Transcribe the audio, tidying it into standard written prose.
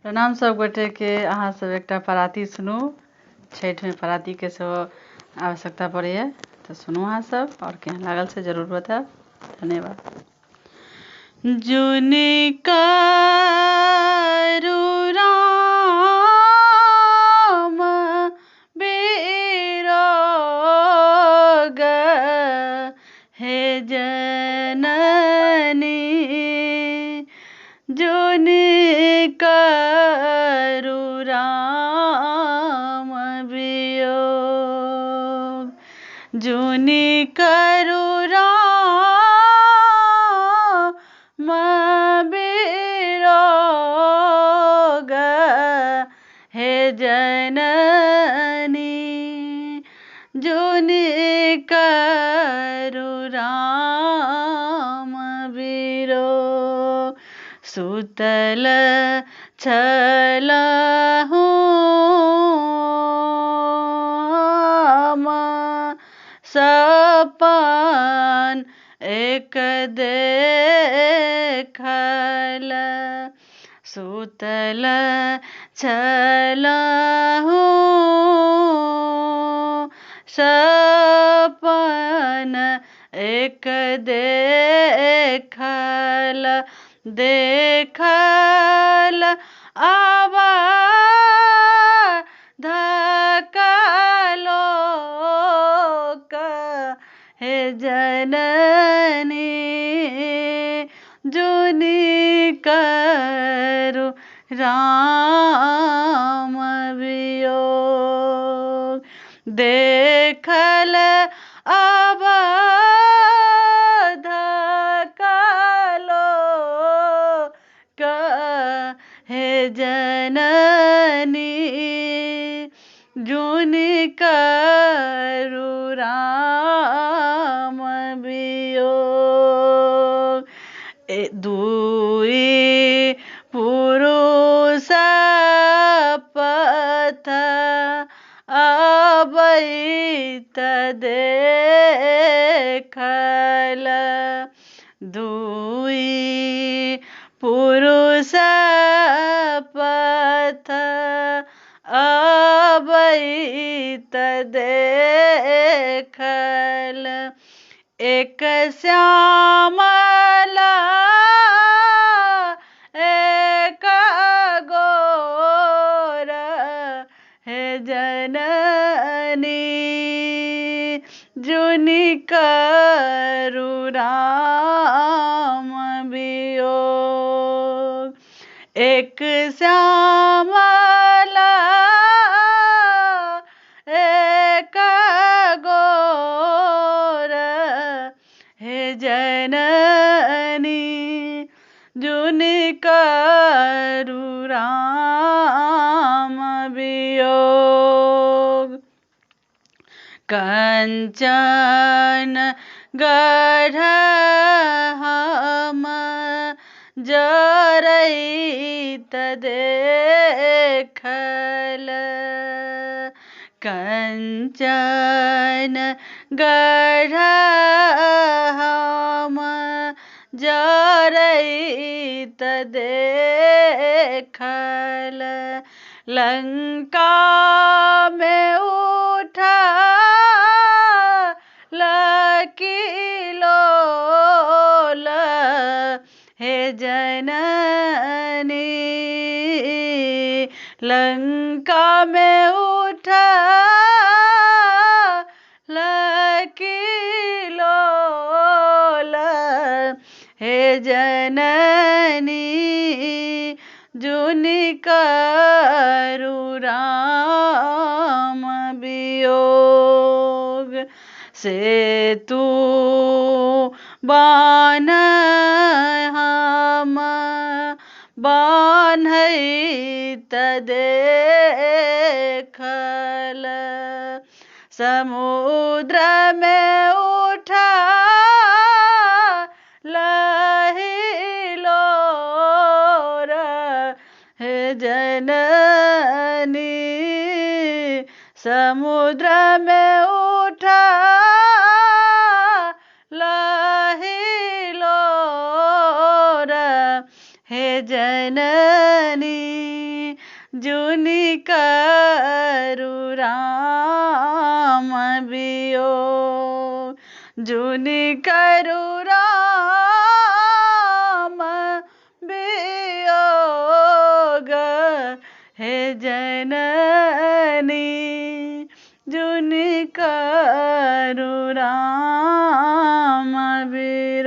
प्रणाम सब गोटे के। अहाँ सब एकटा पराती सुनू। छठ में पराती के सेहो आवश्यकता पड़ैए, तो सुनू अहाँ सब और केहन लागल से जरूर बताएब। धन्यवाद। जुनि करू राम बिरोग, हे जननी जुनि करू राम वियोग। जुनि करू राम वियोग, हे जननी जुनि करू राम वियोग। सुतल छलहूँ हम सपन एक देखल। सुतल छलहूँ सपन एक देखल। देखल अवधकलोक, हे जननी जुनि करू राम वियोग। देखल अवधकलोक, हे जननी जुनि करू राम वियोग। दुई पुरुष पथ अबैत देखल। दुई पुरुष पथ अबैत देखल। एक श्यामला एक गोर, हे जननी जुनि करू राम वियोग। एक श्यामला एक गोर, हे जननी जुनि करू राम वियोग। कंचन गढ़ हम जरैत देखल। कंचन गढ़ हम जरैत देखल। लंका में उठल किलोल, हे जननी लंका में उठल किलोल, हे जननी जुनि करू राम वियोग। सेतु बान्ह हम बान्हैत देखल। समुद्र में उठल हिलोर, हे जननी समुद्र में उठल हिलोर, हे जननी जुनि करु राम वियोग, जुनि करु राम वियोग, हे जननी जुनि करु राम वियोग।